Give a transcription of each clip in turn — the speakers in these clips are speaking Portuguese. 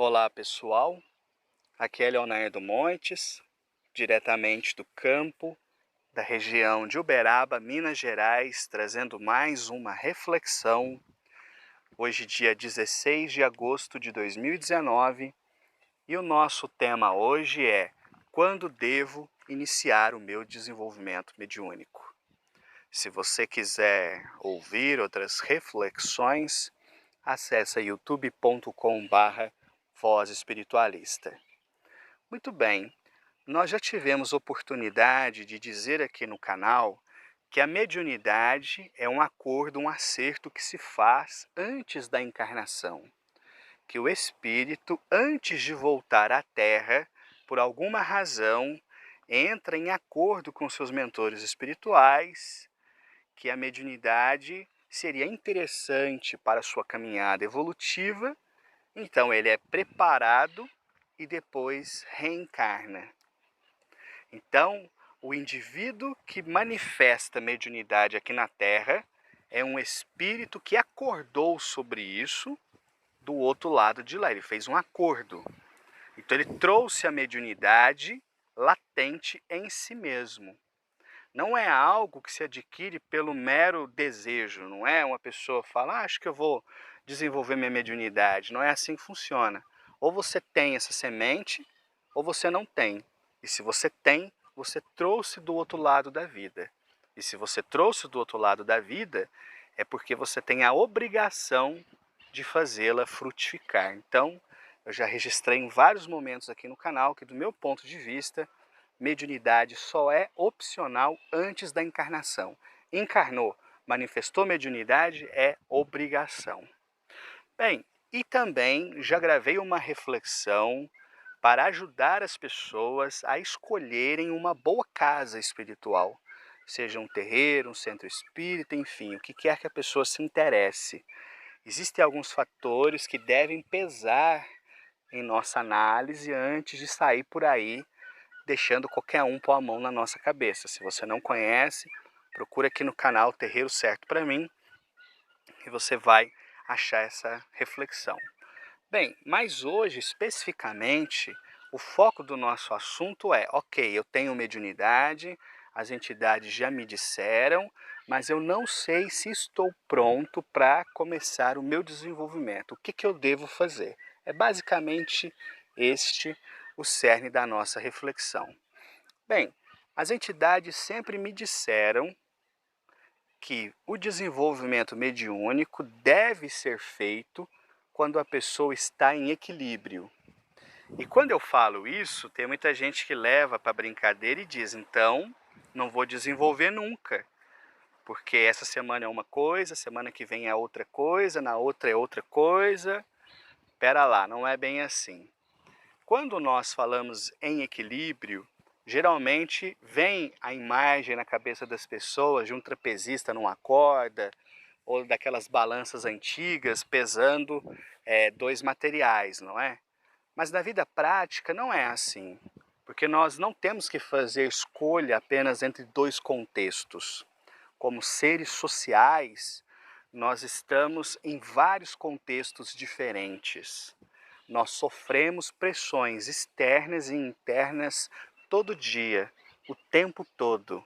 Olá pessoal, aqui é Leonardo Montes, diretamente do campo, da região de Uberaba, Minas Gerais, trazendo mais uma reflexão. Hoje, dia 16 de agosto de 2019, e o nosso tema hoje é: quando devo iniciar o meu desenvolvimento mediúnico? Se você quiser ouvir outras reflexões, acesse youtube.com/Voz Espiritualista. Muito bem, nós já tivemos oportunidade de dizer aqui no canal que a mediunidade é um acordo, um acerto que se faz antes da encarnação. Que o espírito, antes de voltar à Terra, por alguma razão, entra em acordo com seus mentores espirituais, que a mediunidade seria interessante para a sua caminhada evolutiva, então ele é preparado e depois reencarna. Então, o indivíduo que manifesta mediunidade aqui na Terra é um espírito que acordou sobre isso do outro lado de lá. Ele fez um acordo. Então, ele trouxe a mediunidade latente em si mesmo. Não é algo que se adquire pelo mero desejo, não é uma pessoa fala, acho que eu vou desenvolver minha mediunidade. Não é assim que funciona. Ou você tem essa semente, ou você não tem. E se você tem, você trouxe do outro lado da vida. E se você trouxe do outro lado da vida, é porque você tem a obrigação de fazê-la frutificar. Então, eu já registrei em vários momentos aqui no canal que, do meu ponto de vista, mediunidade só é opcional antes da encarnação. Encarnou, manifestou mediunidade, é obrigação. Bem, e também já gravei uma reflexão para ajudar as pessoas a escolherem uma boa casa espiritual. Seja um terreiro, um centro espírita, enfim, o que quer que a pessoa se interesse. Existem alguns fatores que devem pesar em nossa análise antes de sair por aí deixando qualquer um pôr a mão na nossa cabeça. Se você não conhece, procura aqui no canal Terreiro Certo para mim e você vai achar essa reflexão. Bem, mas hoje especificamente o foco do nosso assunto é, ok, eu tenho mediunidade, as entidades já me disseram, mas eu não sei se estou pronto para começar o meu desenvolvimento. O que eu devo fazer? É basicamente este o cerne da nossa reflexão. Bem, as entidades sempre me disseram que o desenvolvimento mediúnico deve ser feito quando a pessoa está em equilíbrio. E quando eu falo isso, tem muita gente que leva para brincadeira e diz, então, não vou desenvolver nunca, porque essa semana é uma coisa, semana que vem é outra coisa, na outra é outra coisa. Pera lá, não é bem assim. Quando nós falamos em equilíbrio, geralmente vem a imagem na cabeça das pessoas de um trapezista numa corda, ou daquelas balanças antigas pesando dois materiais, não é? Mas na vida prática não é assim, porque nós não temos que fazer escolha apenas entre dois contextos. Como seres sociais, nós estamos em vários contextos diferentes. Nós sofremos pressões externas e internas todo dia, o tempo todo.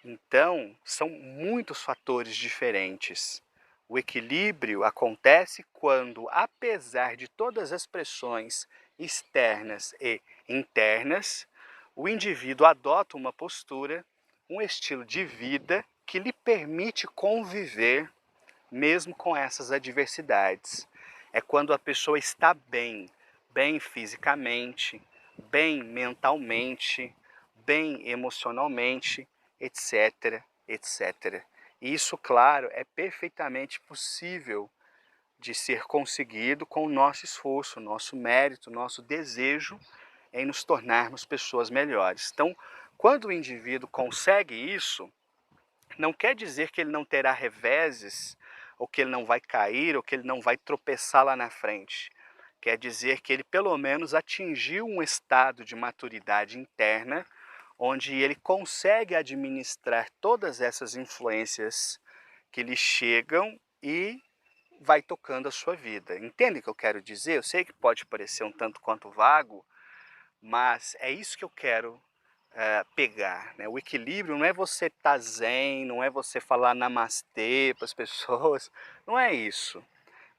Então, são muitos fatores diferentes. O equilíbrio acontece quando, apesar de todas as pressões externas e internas, o indivíduo adota uma postura, um estilo de vida que lhe permite conviver mesmo com essas adversidades. É quando a pessoa está bem, bem fisicamente, bem mentalmente, bem emocionalmente, etc, etc. E isso, claro, é perfeitamente possível de ser conseguido com o nosso esforço, nosso mérito, nosso desejo em nos tornarmos pessoas melhores. Então, quando o indivíduo consegue isso, não quer dizer que ele não terá reveses, ou que ele não vai cair, ou que ele não vai tropeçar lá na frente. Quer dizer que ele pelo menos atingiu um estado de maturidade interna, onde ele consegue administrar todas essas influências que lhe chegam e vai tocando a sua vida. Entende o que eu quero dizer? Eu sei que pode parecer um tanto quanto vago, mas é isso que eu quero pegar, né? O equilíbrio não é você estar zen, não é você falar namastê para as pessoas, não é isso.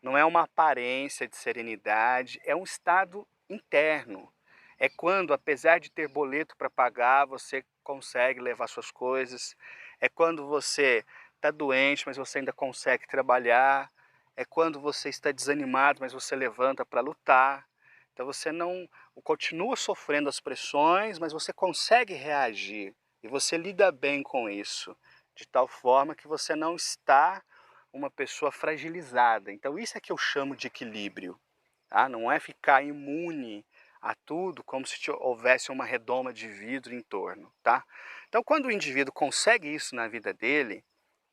Não é uma aparência de serenidade, é um estado interno. É quando, apesar de ter boleto para pagar, você consegue levar suas coisas. É quando você está doente, mas você ainda consegue trabalhar. É quando você está desanimado, mas você levanta para lutar. Então você não continua sofrendo as pressões, mas você consegue reagir. E você lida bem com isso, de tal forma que você não está uma pessoa fragilizada. Então isso é que eu chamo de equilíbrio. Tá? Não é ficar imune a tudo como se houvesse uma redoma de vidro em torno. Tá? Então quando o indivíduo consegue isso na vida dele,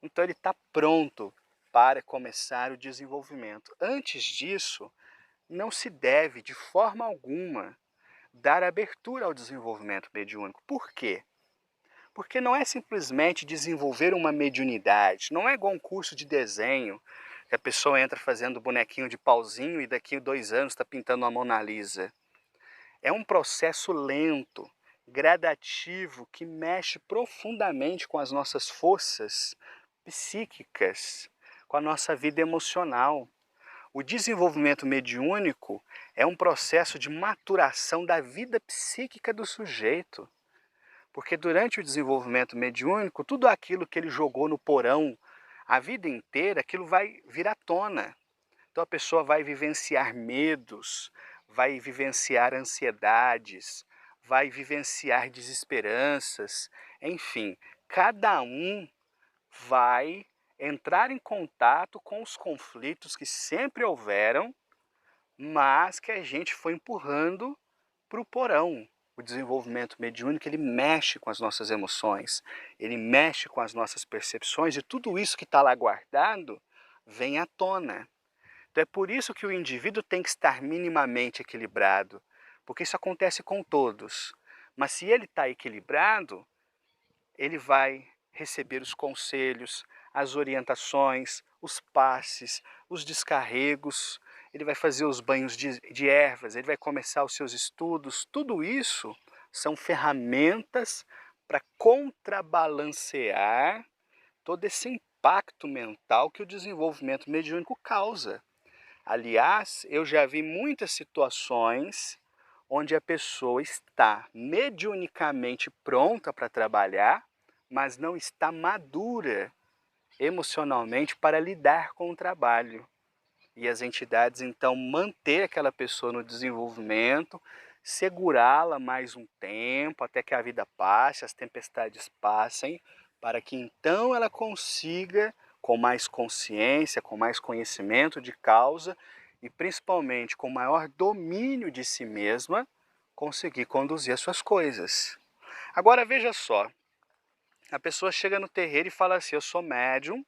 então ele está pronto para começar o desenvolvimento. Antes disso, não se deve de forma alguma dar abertura ao desenvolvimento mediúnico. Por quê? Porque não é simplesmente desenvolver uma mediunidade, não é igual um curso de desenho, que a pessoa entra fazendo bonequinho de pauzinho e daqui a 2 anos está pintando uma Mona Lisa. É um processo lento, gradativo, que mexe profundamente com as nossas forças psíquicas, com a nossa vida emocional. O desenvolvimento mediúnico é um processo de maturação da vida psíquica do sujeito. Porque durante o desenvolvimento mediúnico, tudo aquilo que ele jogou no porão a vida inteira, aquilo vai vir à tona. Então a pessoa vai vivenciar medos, vai vivenciar ansiedades, vai vivenciar desesperanças, enfim, cada um vai entrar em contato com os conflitos que sempre houveram, mas que a gente foi empurrando para o porão. O desenvolvimento mediúnico, ele mexe com as nossas emoções, ele mexe com as nossas percepções, e tudo isso que está lá guardado vem à tona. Então é por isso que o indivíduo tem que estar minimamente equilibrado, porque isso acontece com todos. Mas se ele está equilibrado, ele vai receber os conselhos, as orientações, os passes, os descarregos, ele vai fazer os banhos de ervas, ele vai começar os seus estudos. Tudo isso são ferramentas para contrabalancear todo esse impacto mental que o desenvolvimento mediúnico causa. Aliás, eu já vi muitas situações onde a pessoa está mediunicamente pronta para trabalhar, mas não está madura emocionalmente para lidar com o trabalho. E as entidades então manter aquela pessoa no desenvolvimento, segurá-la mais um tempo até que a vida passe, as tempestades passem, para que então ela consiga, com mais consciência, com mais conhecimento de causa e principalmente com maior domínio de si mesma, conseguir conduzir as suas coisas. Agora veja só, a pessoa chega no terreiro e fala assim: eu sou médium,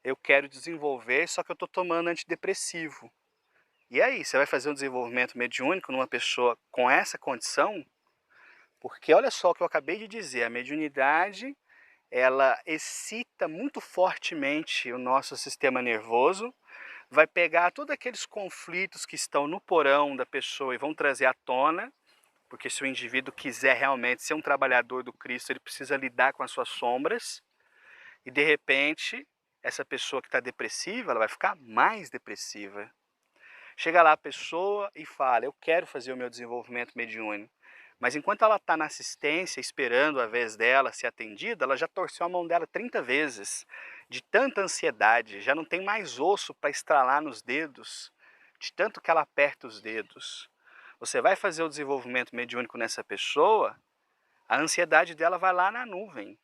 eu quero desenvolver, só que eu estou tomando antidepressivo. E aí, você vai fazer um desenvolvimento mediúnico numa pessoa com essa condição? Porque olha só o que eu acabei de dizer, a mediunidade, ela excita muito fortemente o nosso sistema nervoso, vai pegar todos aqueles conflitos que estão no porão da pessoa e vão trazer à tona, porque se o indivíduo quiser realmente ser um trabalhador do Cristo, ele precisa lidar com as suas sombras, e de repente, essa pessoa que está depressiva, ela vai ficar mais depressiva. Chega lá a pessoa e fala: eu quero fazer o meu desenvolvimento mediúnico. Mas enquanto ela está na assistência, esperando a vez dela ser atendida, ela já torceu a mão dela 30 vezes, de tanta ansiedade, já não tem mais osso para estralar nos dedos, de tanto que ela aperta os dedos. Você vai fazer o desenvolvimento mediúnico nessa pessoa, a ansiedade dela vai lá na nuvem.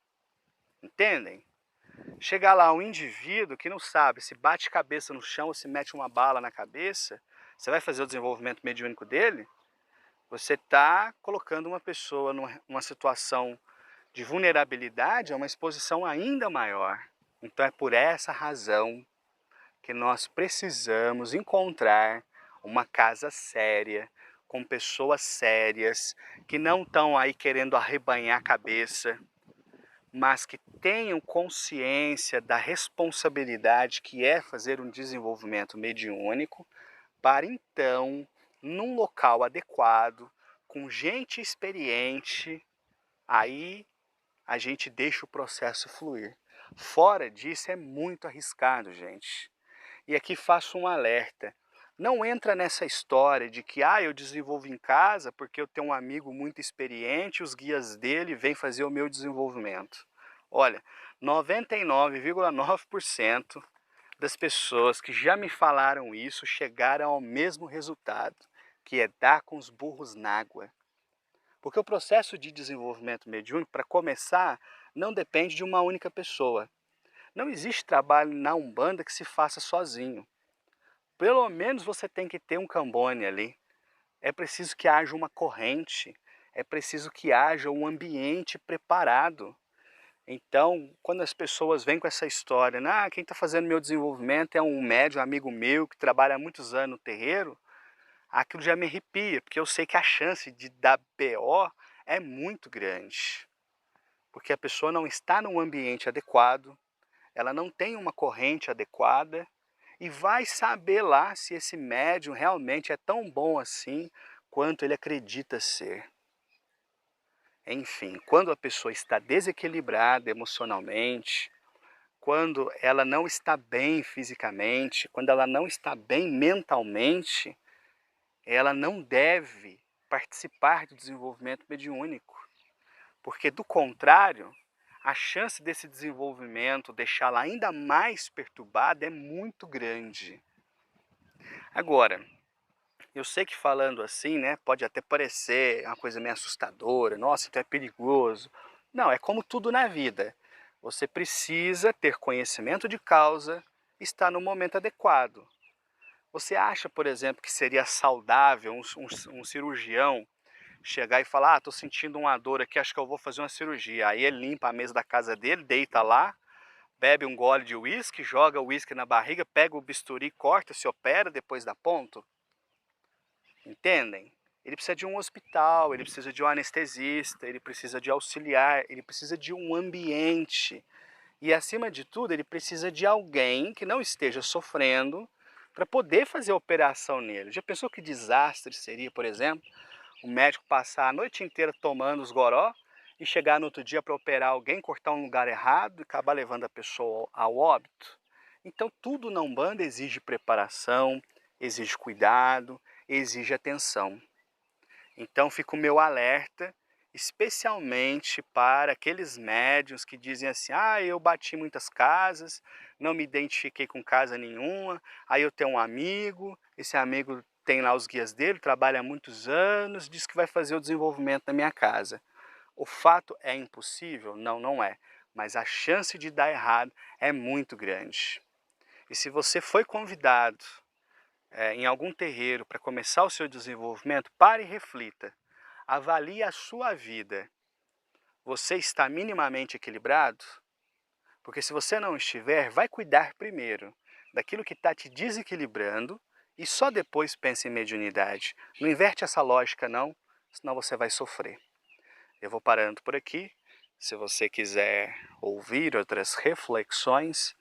Entendem? Chega lá um indivíduo que não sabe se bate cabeça no chão ou se mete uma bala na cabeça, você vai fazer o desenvolvimento mediúnico dele, você está colocando uma pessoa numa situação de vulnerabilidade, a uma exposição ainda maior. Então é por essa razão que nós precisamos encontrar uma casa séria, com pessoas sérias, que não estão aí querendo arrebanhar a cabeça, mas que tenham consciência da responsabilidade que é fazer um desenvolvimento mediúnico, para então, num local adequado, com gente experiente, aí a gente deixa o processo fluir. Fora disso é muito arriscado, gente. E aqui faço um alerta. Não entra nessa história de que eu desenvolvo em casa porque eu tenho um amigo muito experiente, os guias dele vêm fazer o meu desenvolvimento. Olha, 99,9% das pessoas que já me falaram isso chegaram ao mesmo resultado, que é dar com os burros na água. Porque o processo de desenvolvimento mediúnico, para começar, não depende de uma única pessoa. Não existe trabalho na Umbanda que se faça sozinho. Pelo menos você tem que ter um Cambone ali. É preciso que haja uma corrente, é preciso que haja um ambiente preparado. Então, quando as pessoas vêm com essa história, quem está fazendo meu desenvolvimento é um médium, um amigo meu, que trabalha há muitos anos no terreiro, aquilo já me arrepia, porque eu sei que a chance de dar BO é muito grande. Porque a pessoa não está num ambiente adequado, ela não tem uma corrente adequada, e vai saber lá se esse médium realmente é tão bom assim quanto ele acredita ser. Enfim, quando a pessoa está desequilibrada emocionalmente, quando ela não está bem fisicamente, quando ela não está bem mentalmente, ela não deve participar do desenvolvimento mediúnico, porque do contrário, a chance desse desenvolvimento deixá-la ainda mais perturbada é muito grande. Agora, eu sei que falando assim, pode até parecer uma coisa meio assustadora, nossa, então é perigoso. Não, é como tudo na vida. Você precisa ter conhecimento de causa, estar no momento adequado. Você acha, por exemplo, que seria saudável um cirurgião chegar e falar, estou sentindo uma dor aqui, acho que eu vou fazer uma cirurgia. Aí ele limpa a mesa da casa dele, deita lá, bebe um gole de uísque, joga o uísque na barriga, pega o bisturi, corta, se opera, depois dá ponto? Entendem? Ele precisa de um hospital, ele precisa de um anestesista, ele precisa de auxiliar, ele precisa de um ambiente. E acima de tudo, ele precisa de alguém que não esteja sofrendo para poder fazer a operação nele. Já pensou que desastre seria, por exemplo, o médico passar a noite inteira tomando os goró e chegar no outro dia para operar alguém, cortar um lugar errado e acabar levando a pessoa ao óbito? Então tudo na Umbanda exige preparação, exige cuidado, exige atenção. Então fica o meu alerta, especialmente para aqueles médiuns que dizem assim, eu bati em muitas casas, não me identifiquei com casa nenhuma, aí eu tenho um amigo, esse amigo tem lá os guias dele, trabalha há muitos anos, diz que vai fazer o desenvolvimento na minha casa. O fato é impossível? Não, não é. Mas a chance de dar errado é muito grande. E se você foi convidado em algum terreiro para começar o seu desenvolvimento, pare e reflita. Avalie a sua vida. Você está minimamente equilibrado? Porque se você não estiver, vai cuidar primeiro daquilo que está te desequilibrando e só depois pense em mediunidade. Não inverte essa lógica não, senão você vai sofrer. Eu vou parando por aqui. Se você quiser ouvir outras reflexões,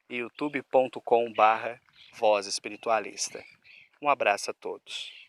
youtube.com/Voz Espiritualista. Um abraço a todos.